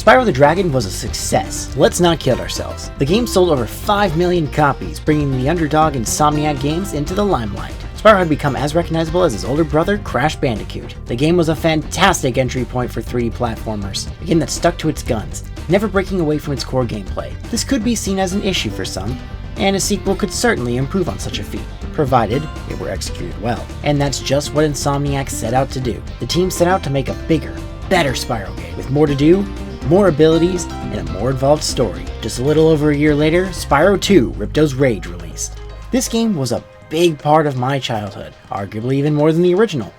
Spyro the Dragon was a success. Let's not kid ourselves. The game sold over 5 million copies, bringing the underdog Insomniac Games into the limelight. Spyro had become as recognizable as his older brother, Crash Bandicoot. The game was a fantastic entry point for 3D platformers, a game that stuck to its guns, never breaking away from its core gameplay. This could be seen as an issue for some, and a sequel could certainly improve on such a feat, provided it were executed well. And that's just what Insomniac set out to do. The team set out to make a bigger, better Spyro game, with more to do, more abilities, and a more involved story. Just a little over a year later, Spyro 2: Ripto's Rage released. This game was a big part of my childhood, arguably even more than the original.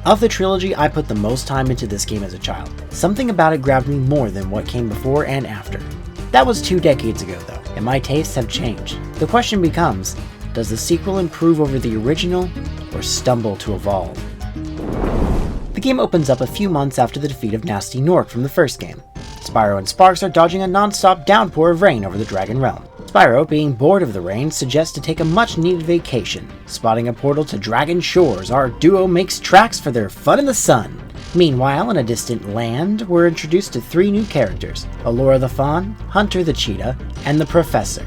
Of the trilogy, I put the most time into this game as a child. Something about it grabbed me more than what came before and after. That was 2 decades ago though, and my tastes have changed. The question becomes, does the sequel improve over the original, or stumble to evolve? The game opens up a few months after the defeat of Nasty Nork from the first game. Spyro and Sparks are dodging a non-stop downpour of rain over the Dragon Realm. Spyro, being bored of the rain, suggests to take a much-needed vacation. Spotting a portal to Dragon Shores, our duo makes tracks for their fun in the sun. Meanwhile, in a distant land, we're introduced to 3 new characters: Allura the Fawn, Hunter the Cheetah, and the Professor.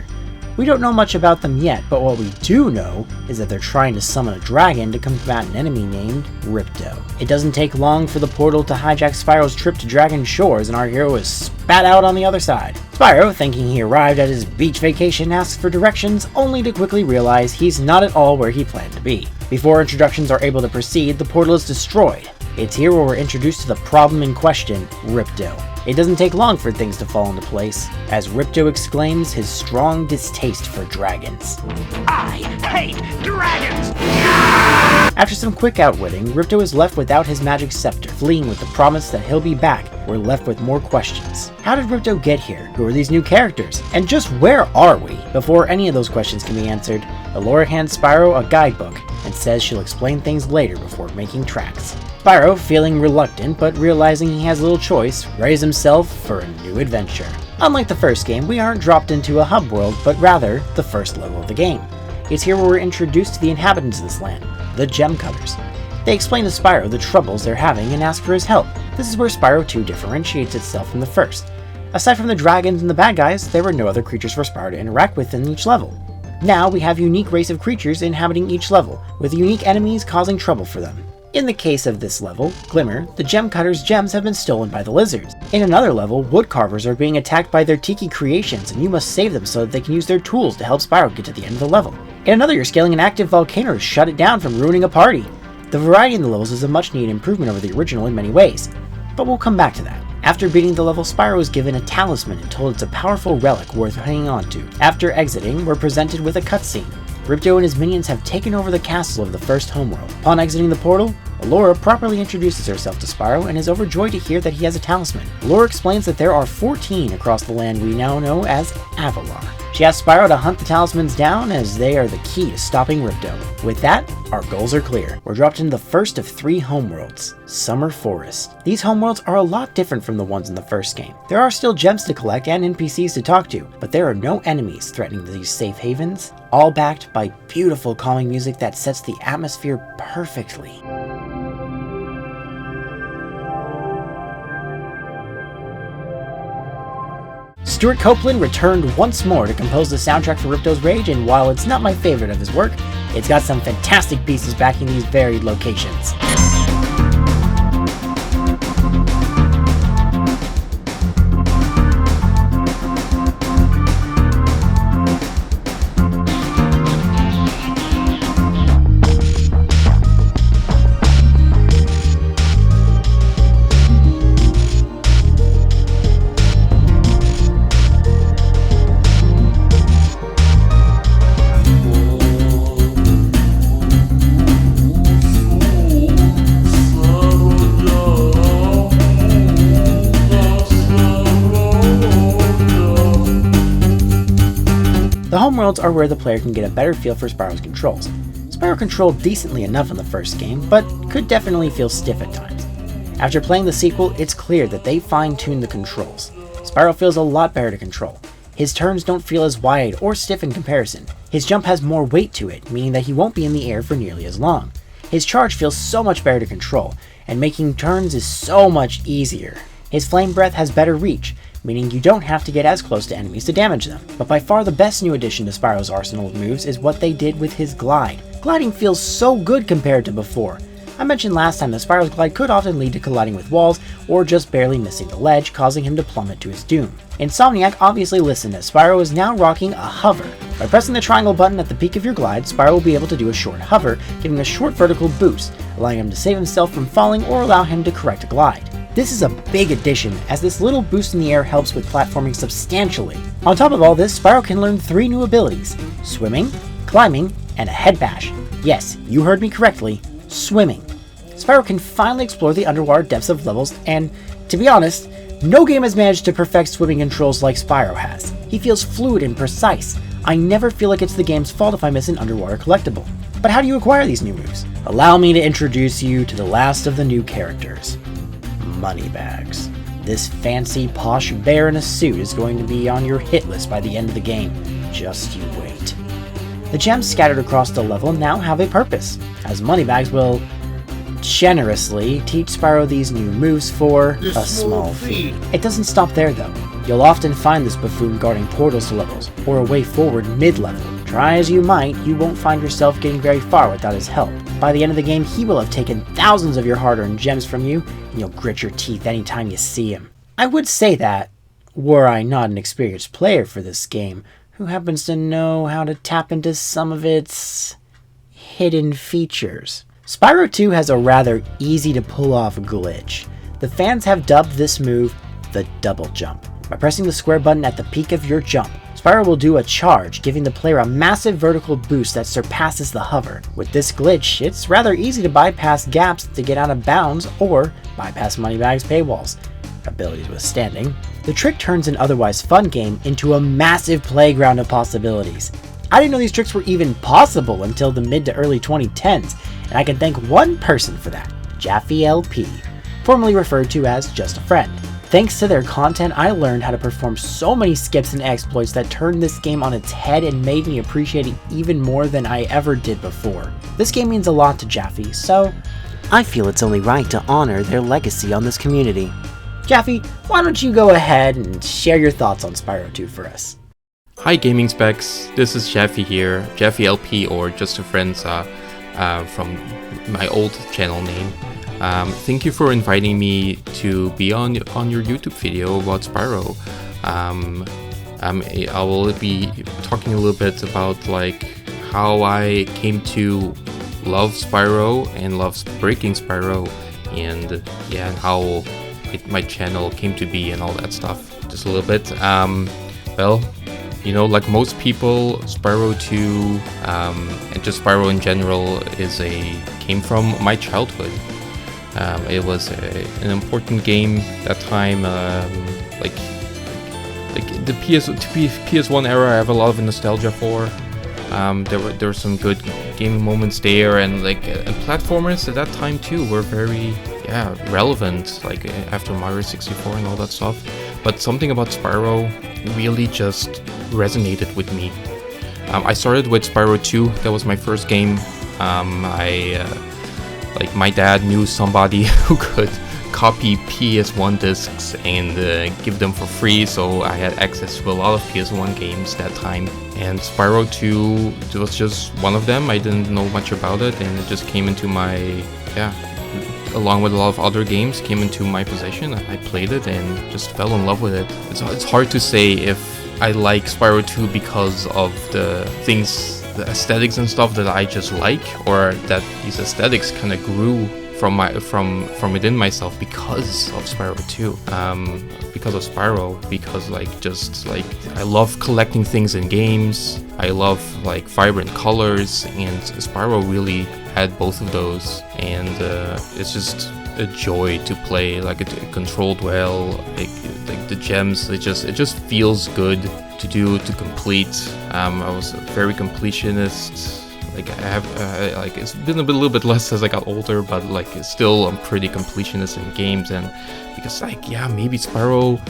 We don't know much about them yet, but what we do know is that they're trying to summon a dragon to combat an enemy named Ripto. It doesn't take long for the portal to hijack Spyro's trip to Dragon Shores, and our hero is spat out on the other side. Spyro, thinking he arrived at his beach vacation, asks for directions, only to quickly realize he's not at all where he planned to be. Before introductions are able to proceed, the portal is destroyed. It's here where we're introduced to the problem in question, Ripto. It doesn't take long for things to fall into place, as Ripto exclaims his strong distaste for dragons. I hate dragons! After some quick outwitting, Ripto is left without his magic scepter. Fleeing with the promise that he'll be back, we're left with more questions. How did Ripto get here? Who are these new characters? And just where are we? Before any of those questions can be answered, Allura hands Spyro a guidebook and says she'll explain things later before making tracks. Spyro, feeling reluctant but realizing he has little choice, readies himself for a new adventure. Unlike the first game, we aren't dropped into a hub world, but rather the first level of the game. It's here where we're introduced to the inhabitants of this land, the Gem Cutters. They explain to Spyro the troubles they're having and ask for his help. This is where Spyro 2 differentiates itself from the first. Aside from the dragons and the bad guys, there were no other creatures for Spyro to interact with in each level. Now we have a unique race of creatures inhabiting each level, with unique enemies causing trouble for them. In the case of this level, Glimmer, the Gem Cutter's gems have been stolen by the lizards. In another level, wood carvers are being attacked by their tiki creations, and you must save them so that they can use their tools to help Spyro get to the end of the level. In another, you're scaling an active volcano to shut it down from ruining a party. The variety in the levels is a much needed improvement over the original in many ways, but we'll come back to that. After beating the level, Spyro is given a talisman and told it's a powerful relic worth hanging on to. After exiting, we're presented with a cutscene. Ripto and his minions have taken over the castle of the first homeworld. Upon exiting the portal, Allura properly introduces herself to Spyro and is overjoyed to hear that he has a talisman. Allura explains that there are 14 across the land we now know as Avalar. She asks Spyro to hunt the talismans down as they are the key to stopping Ripto. With that, our goals are clear. We're dropped into the first of 3 homeworlds, Summer Forest. These homeworlds are a lot different from the ones in the first game. There are still gems to collect and NPCs to talk to, but there are no enemies threatening these safe havens, all backed by beautiful calming music that sets the atmosphere perfectly. Stuart Copeland returned once more to compose the soundtrack for Ripto's Rage, and while it's not my favorite of his work, it's got some fantastic pieces backing these varied locations. The homeworlds are where the player can get a better feel for Spyro's controls. Spyro controlled decently enough in the first game, but could definitely feel stiff at times. After playing the sequel, it's clear that they fine-tuned the controls. Spyro feels a lot better to control. His turns don't feel as wide or stiff in comparison. His jump has more weight to it, meaning that he won't be in the air for nearly as long. His charge feels so much better to control, and making turns is so much easier. His flame breath has better reach, meaning you don't have to get as close to enemies to damage them. But by far the best new addition to Spyro's arsenal of moves is what they did with his glide. Gliding feels so good compared to before. I mentioned last time that Spyro's glide could often lead to colliding with walls or just barely missing the ledge, causing him to plummet to his doom. Insomniac obviously listened as Spyro is now rocking a hover. By pressing the triangle button at the peak of your glide, Spyro will be able to do a short hover, giving a short vertical boost, allowing him to save himself from falling or allow him to correct a glide. This is a big addition, as this little boost in the air helps with platforming substantially. On top of all this, Spyro can learn 3 new abilities: swimming, climbing, and a head bash. Yes, you heard me correctly, swimming. Spyro can finally explore the underwater depths of levels, and to be honest, no game has managed to perfect swimming controls like Spyro has. He feels fluid and precise. I never feel like it's the game's fault if I miss an underwater collectible. But how do you acquire these new moves? Allow me to introduce you to the last of the new characters. Moneybags. This fancy posh bear in a suit is going to be on your hit list by the end of the game. Just you wait. The gems scattered across the level now have a purpose, as Moneybags will generously teach Spyro these new moves for a small fee. It doesn't stop there though. You'll often find this buffoon guarding portals to levels, or a way forward mid-level. Try as you might, you won't find yourself getting very far without his help. By the end of the game, he will have taken thousands of your hard-earned gems from you, and you'll grit your teeth anytime you see him. I would say that, were I not an experienced player for this game, who happens to know how to tap into some of its hidden features. Spyro 2 has a rather easy to pull off glitch. The fans have dubbed this move the double jump. By pressing the square button at the peak of your jump, Spyro will do a charge, giving the player a massive vertical boost that surpasses the hover. With this glitch, it's rather easy to bypass gaps to get out of bounds or bypass Moneybags' paywalls. Abilities withstanding, the trick turns an otherwise fun game into a massive playground of possibilities. I didn't know these tricks were even possible until the mid to early 2010s, and I can thank one person for that, JaffyLP, formerly referred to as Just a Friend. Thanks to their content, I learned how to perform so many skips and exploits that turned this game on its head and made me appreciate it even more than I ever did before. This game means a lot to Jaffy, so I feel it's only right to honor their legacy on this community. Jaffy, why don't you go ahead and share your thoughts on Spyro 2 for us? Hi GamingSpex, this is Jaffy here, JaffyLP or Just a Friend from my old channel name. Thank you for inviting me to be on your YouTube video about Spyro. I will be talking a little bit about like how I came to love Spyro and love breaking Spyro, and yeah, and how my channel came to be and all that stuff. Just a little bit. Well, you know, like most people, Spyro 2 and just Spyro in general came from my childhood. It was an important game that time. Like the PS1 era, I have a lot of nostalgia for. There were some good gaming moments there, and platformers at that time too were very relevant. Like after Mario 64 and all that stuff. But something about Spyro really just resonated with me. I started with Spyro 2. That was my first game. My dad knew somebody who could copy PS1 discs and give them for free, so I had access to a lot of PS1 games that time. And Spyro 2 was just one of them. I didn't know much about it, and it just came into my, along with a lot of other games, came into my possession. I played it and just fell in love with it. It's hard to say if I like Spyro 2 because of the things, the aesthetics and stuff that I just like, or that these aesthetics kind of grew from within myself because of Spyro 2. Because of Spyro, because I love collecting things in games. I love vibrant colors, and Spyro really had both of those, and it's just a joy to play. It controlled well, like the gems, it just feels good to complete. I was very completionist. I have it's been a little bit less as I got older, but still I'm pretty completionist in games, and because maybe Spyro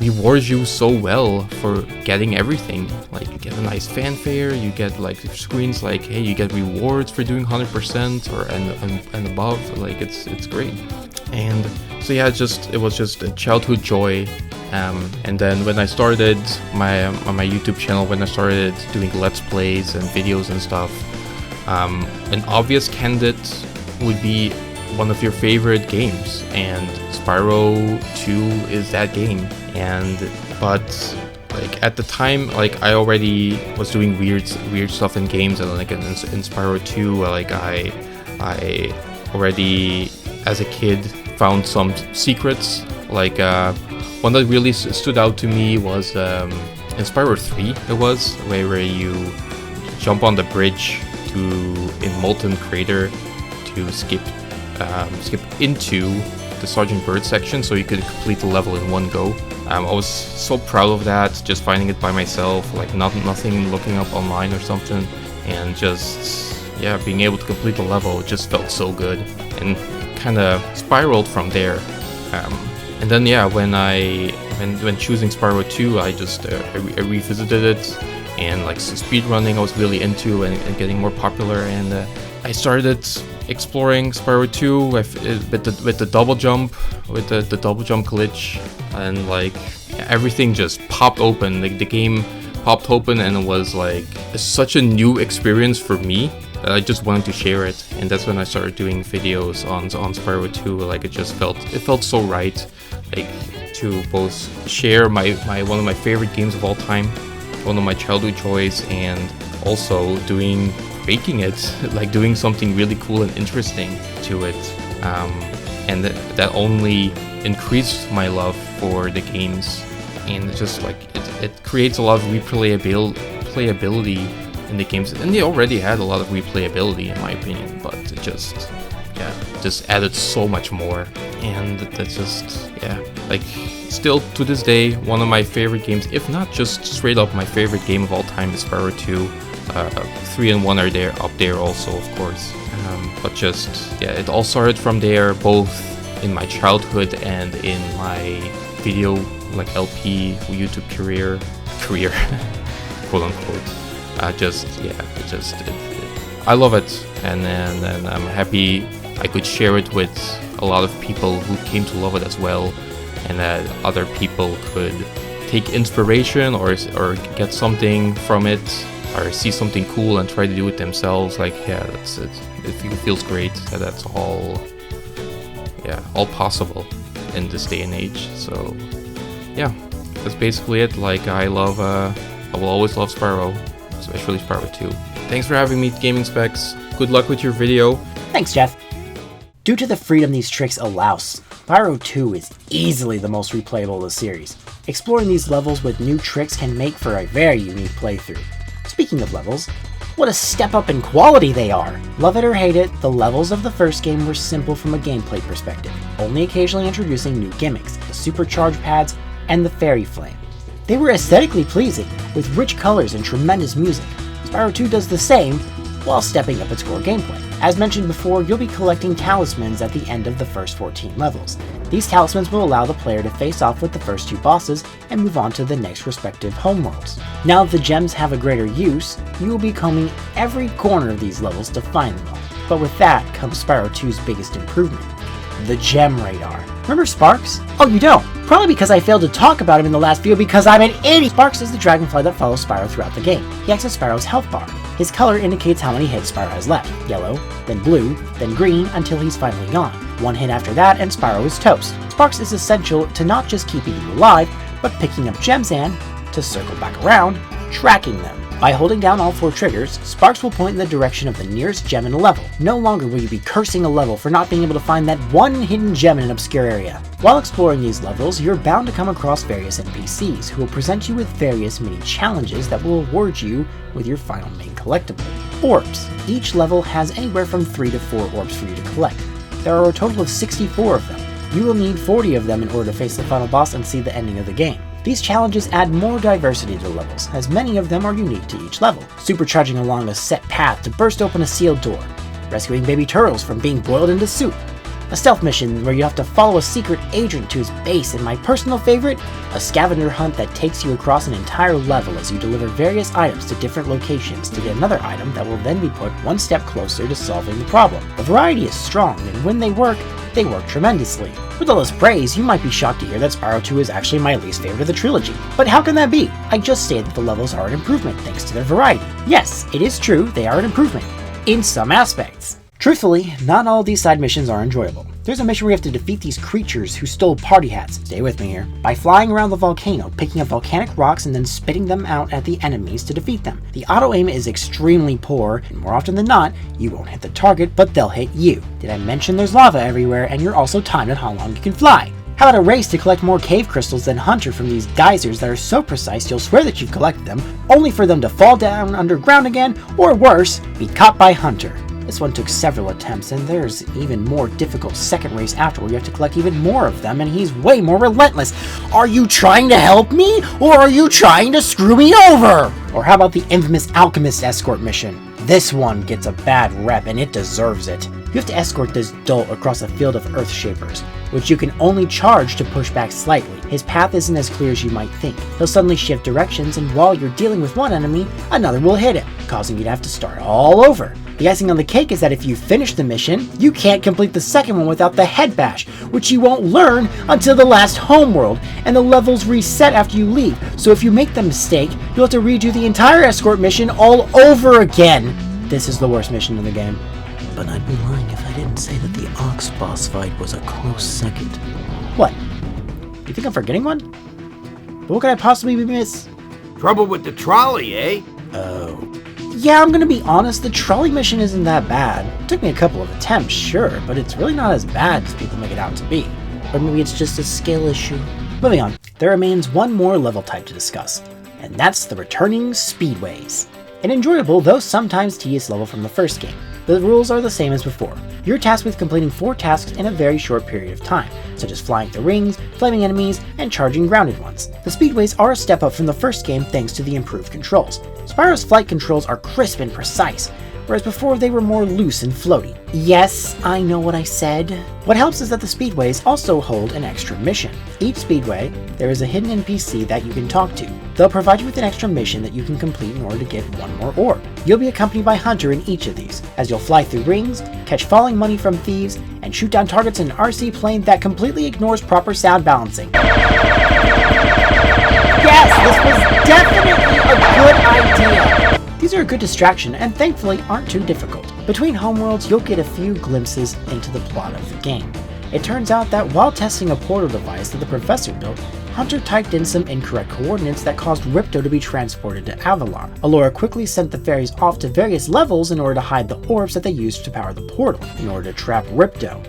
rewards you so well for getting everything. You get a nice fanfare, you get screens hey, you get rewards for doing 100% and above. It's great. And So yeah, it was just a childhood joy. And then when I started my YouTube channel, when I started doing Let's Plays and videos and stuff, an obvious candidate would be one of your favorite games, and Spyro 2 is that game. But like at the time, like I already was doing weird stuff in games, and like in Spyro 2, like I already as a kid found some secrets. Like one that really stood out to me was in Spyro 3. It was where you jump on the bridge in Molten Crater to skip into the Sergeant Bird section, so you could complete the level in one go. I was so proud of that, just finding it by myself, like nothing looking up online or something, and just being able to complete the level just felt so good, and kind of spiraled from there. And then when choosing Spyro 2, I just I revisited it, and like speedrunning I was really into and getting more popular, and I started exploring Spyro 2 with the double jump, with the double jump glitch, and like everything just popped open. Like the game popped open, and it was like such a new experience for me that I just wanted to share it. And that's when I started doing videos on Spyro 2. Like it felt so right, like to both share one of my favorite games of all time, one of my childhood joys, and also making it, like doing something really cool and interesting to it. And that only increased my love for the games, and just like it creates a lot of replayability in the games, and they already had a lot of replayability in my opinion, but it just added so much more. And that's just like still to this day one of my favorite games, if not just straight up my favorite game of all time, is Spyro 2. 3 and 1 are up there also, of course. But just it all started from there, both in my childhood and in my video like LP YouTube career quote unquote. I love it, and I'm happy I could share it with a lot of people who came to love it as well, and that other people could take inspiration or get something from it, or see something cool and try to do it themselves. Like that's it. It feels great that that's all possible in this day and age. So that's basically it. Like I will always love Spyro, especially Spyro 2. Thanks for having me, GamingSpex. Good luck with your video. Thanks, Jeff. Due to the freedom these tricks allow, Spyro 2 is easily the most replayable of the series. Exploring these levels with new tricks can make for a very unique playthrough. Speaking of levels, what a step up in quality they are! Love it or hate it, the levels of the first game were simple from a gameplay perspective, only occasionally introducing new gimmicks, the supercharge pads, and the fairy flame. They were aesthetically pleasing, with rich colors and tremendous music. Spyro 2 does the same, while stepping up its core gameplay. As mentioned before, you'll be collecting talismans at the end of the first 14 levels. These talismans will allow the player to face off with the first 2 bosses and move on to the next respective homeworlds. Now that the gems have a greater use, you will be combing every corner of these levels to find them all. But with that comes Spyro 2's biggest improvement, the gem radar. Remember Sparks? Oh, you don't? Probably because I failed to talk about him in the last video because I'm an idiot! Sparks is the dragonfly that follows Spyro throughout the game. He acts as Spyro's health bar. His color indicates how many hits Spyro has left. Yellow, then blue, then green until he's finally gone. One hit after that and Spyro is toast. Sparks is essential to not just keeping you alive, but picking up gems and, to circle back around, tracking them. By holding down all 4 triggers, Sparks will point in the direction of the nearest gem in a level. No longer will you be cursing a level for not being able to find that one hidden gem in an obscure area. While exploring these levels, you're bound to come across various NPCs who will present you with various mini challenges that will reward you with your final main collectible. Orbs. Each level has anywhere from 3 to 4 orbs for you to collect. There are a total of 64 of them. You will need 40 of them in order to face the final boss and see the ending of the game. These challenges add more diversity to the levels, as many of them are unique to each level. Supercharging along a set path to burst open a sealed door, rescuing baby turtles from being boiled into soup, a stealth mission where you have to follow a secret agent to his base, and my personal favorite, a scavenger hunt that takes you across an entire level as you deliver various items to different locations to get another item that will then be put one step closer to solving the problem. The variety is strong, and when they work tremendously. With all this praise, you might be shocked to hear that Spyro 2 is actually my least favorite of the trilogy. But how can that be? I just stated that the levels are an improvement thanks to their variety. Yes, it is true, they are an improvement. In some aspects. Truthfully, not all of these side missions are enjoyable. There's a mission where you have to defeat these creatures who stole party hats, stay with me here, by flying around the volcano, picking up volcanic rocks and then spitting them out at the enemies to defeat them. The auto-aim is extremely poor, and more often than not, you won't hit the target, but they'll hit you. Did I mention there's lava everywhere, and you're also timed at how long you can fly? How about a race to collect more cave crystals than Hunter from these geysers that are so precise you'll swear that you've collected them, only for them to fall down underground again, or worse, be caught by Hunter. This one took several attempts, and there's an even more difficult second race after where you have to collect even more of them, and he's way more relentless. Are you trying to help me, or are you trying to screw me over? Or how about the infamous Alchemist escort mission? This one gets a bad rep, and it deserves it. You have to escort this dolt across a field of Earth Shapers, which you can only charge to push back slightly. His path isn't as clear as you might think. He'll suddenly shift directions, and while you're dealing with one enemy, another will hit him, causing you to have to start all over. The icing on the cake is that if you finish the mission, you can't complete the second one without the head bash, which you won't learn until the last homeworld, and the levels reset after you leave, so if you make the mistake, you'll have to redo the entire escort mission all over again. This is the worst mission in the game. But I'd be lying if I didn't say that the Ox boss fight was a close second. What? You think I'm forgetting one? But what could I possibly miss? Trouble with the trolley, eh? Oh. Yeah, I'm gonna be honest, the trolley mission isn't that bad. It took me a couple of attempts, sure, but it's really not as bad as people make it out to be. Or maybe it's just a scale issue. Moving on, there remains one more level type to discuss, and that's the returning Speedways. An enjoyable, though sometimes tedious level from the first game. The rules are the same as before. You're tasked with completing 4 tasks in a very short period of time, such as flying through rings, flaming enemies, and charging grounded ones. The Speedways are a step up from the first game thanks to the improved controls. Spyro's flight controls are crisp and precise, whereas before they were more loose and floaty. Yes, I know what I said. What helps is that the Speedways also hold an extra mission. Each Speedway, there is a hidden NPC that you can talk to. They'll provide you with an extra mission that you can complete in order to get one more orb. You'll be accompanied by Hunter in each of these, as you'll fly through rings, catch falling money from thieves, and shoot down targets in an RC plane that completely ignores proper sound balancing. Yes, this was definitely a good idea! These are a good distraction, and thankfully aren't too difficult. Between homeworlds, you'll get a few glimpses into the plot of the game. It turns out that while testing a portal device that the professor built, Hunter typed in some incorrect coordinates that caused Ripto to be transported to Avalar. Alora quickly sent the fairies off to various levels in order to hide the orbs that they used to power the portal, in order to trap Ripto.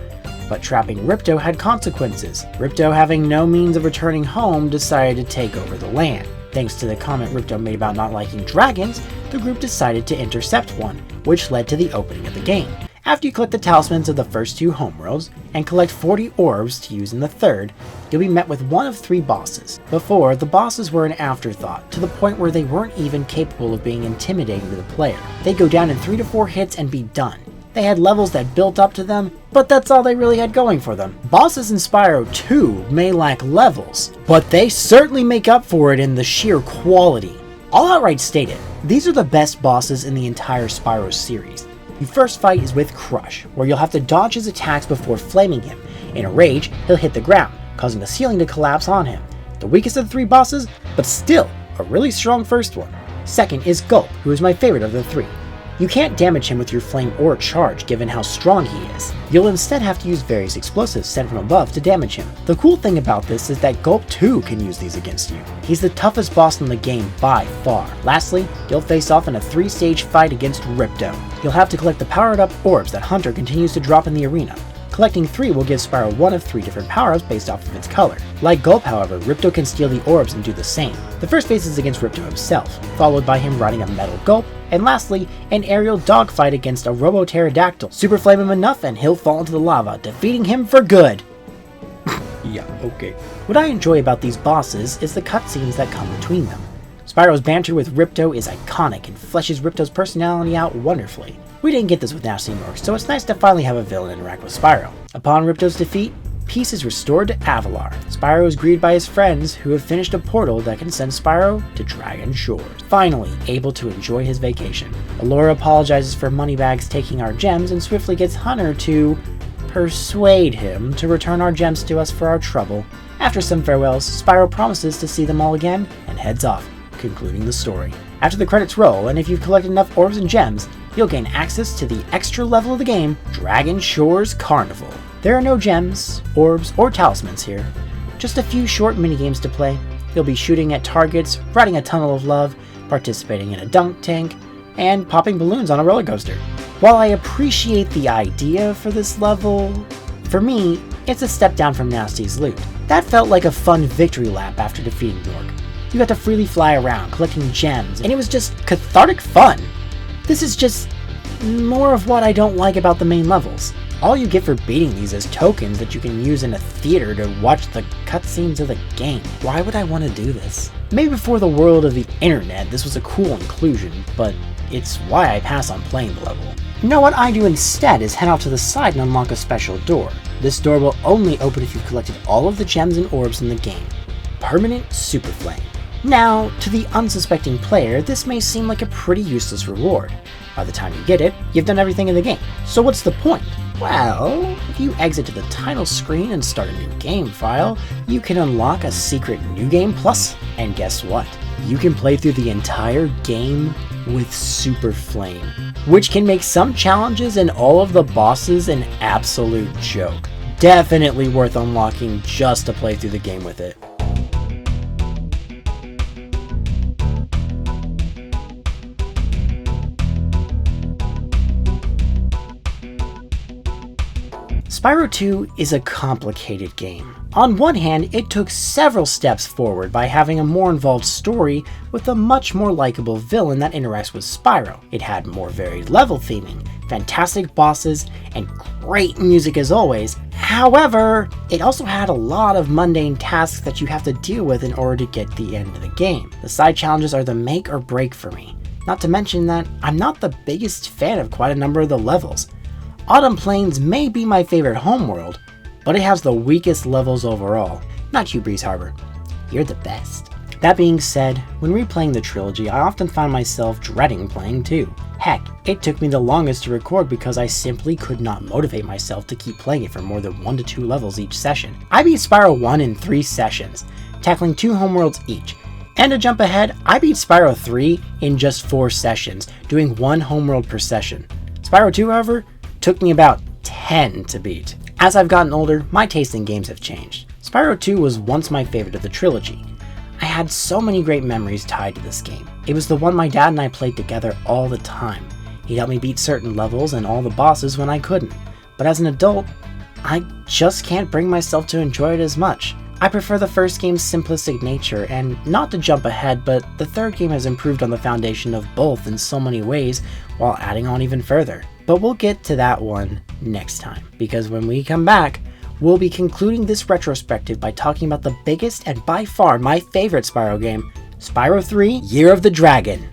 But trapping Ripto had consequences. Ripto, having no means of returning home, decided to take over the land. Thanks to the comment Ripto made about not liking dragons, the group decided to intercept one, which led to the opening of the game. After you collect the talismans of the first 2 homeworlds, and collect 40 orbs to use in the third, you'll be met with one of 3 bosses. Before, the bosses were an afterthought, to the point where they weren't even capable of being intimidating to the player. They'd go down in 3 to 4 hits and be done. They had levels that built up to them, but that's all they really had going for them. Bosses in Spyro 2 may lack levels, but they certainly make up for it in the sheer quality. I'll outright state it, these are the best bosses in the entire Spyro series. Your first fight is with Crush, where you'll have to dodge his attacks before flaming him. In a rage, he'll hit the ground, causing the ceiling to collapse on him. The weakest of the 3 bosses, but still a really strong first one. Second is Gulp, who is my favorite of the 3. You can't damage him with your flame or charge given how strong he is. You'll instead have to use various explosives sent from above to damage him. The cool thing about this is that Gulp too can use these against you. He's the toughest boss in the game by far. Lastly, you'll face off in a 3-stage fight against Ripto. You'll have to collect the powered up orbs that Hunter continues to drop in the arena. Collecting 3 will give Spyro one of 3 different power-ups based off of its color. Like Gulp, however, Ripto can steal the orbs and do the same. The first phase is against Ripto himself, followed by him riding a metal Gulp, and lastly, an aerial dogfight against a Robo-Pterodactyl. Super flame him enough and he'll fall into the lava, defeating him for good. Yeah, okay. What I enjoy about these bosses is the cutscenes that come between them. Spyro's banter with Ripto is iconic and fleshes Ripto's personality out wonderfully. We didn't get this with Nasty Nork, so it's nice to finally have a villain interact with Spyro. Upon Ripto's defeat, peace is restored to Avalar. Spyro is greeted by his friends, who have finished a portal that can send Spyro to Dragon Shores. Finally, able to enjoy his vacation. Allura apologizes for Moneybags taking our gems and swiftly gets Hunter to persuade him to return our gems to us for our trouble. After some farewells, Spyro promises to see them all again and heads off, concluding the story. After the credits roll, and if you've collected enough orbs and gems, you'll gain access to the extra level of the game, Dragon Shores Carnival. There are no gems, orbs, or talismans here. Just a few short minigames to play. You'll be shooting at targets, riding a tunnel of love, participating in a dunk tank, and popping balloons on a roller coaster. While I appreciate the idea for this level, for me, it's a step down from Nasty's loot. That felt like a fun victory lap after defeating Nork. You got to freely fly around, collecting gems, and it was just cathartic fun. This is just more of what I don't like about the main levels. All you get for beating these is tokens that you can use in a theater to watch the cutscenes of the game. Why would I want to do this? Maybe before the world of the internet, this was a cool inclusion, but it's why I pass on playing the level. You know what I do instead is head out to the side and unlock a special door. This door will only open if you've collected all of the gems and orbs in the game. Permanent Super Flame. Now, to the unsuspecting player, this may seem like a pretty useless reward. By the time you get it, you've done everything in the game. So what's the point? Well, if you exit to the title screen and start a new game file, you can unlock a secret New Game Plus, and guess what? You can play through the entire game with Super Flame, which can make some challenges and all of the bosses an absolute joke. Definitely worth unlocking just to play through the game with it. Spyro 2 is a complicated game. On one hand, it took several steps forward by having a more involved story with a much more likable villain that interacts with Spyro. It had more varied level theming, fantastic bosses, and great music as always. However, it also had a lot of mundane tasks that you have to deal with in order to get the end of the game. The side challenges are the make or break for me. Not to mention that I'm not the biggest fan of quite a number of the levels. Autumn Plains may be my favorite homeworld, but it has the weakest levels overall. Not you, Breeze Harbor. You're the best. That being said, when replaying the trilogy, I often find myself dreading playing 2. Heck, it took me the longest to record because I simply could not motivate myself to keep playing it for more than 1 to 2 levels each session. I beat Spyro 1 in 3 sessions, tackling 2 homeworlds each. And to jump ahead, I beat Spyro 3 in just 4 sessions, doing 1 homeworld per session. Spyro 2, however, took me about 10 to beat. As I've gotten older, my taste in games have changed. Spyro 2 was once my favorite of the trilogy. I had so many great memories tied to this game. It was the one my dad and I played together all the time. He'd help me beat certain levels and all the bosses when I couldn't. But as an adult, I just can't bring myself to enjoy it as much. I prefer the first game's simplistic nature, and not to jump ahead, but the third game has improved on the foundation of both in so many ways while adding on even further. But we'll get to that one next time, because when we come back, we'll be concluding this retrospective by talking about the biggest and by far my favorite Spyro game, Spyro 3: Year of the Dragon.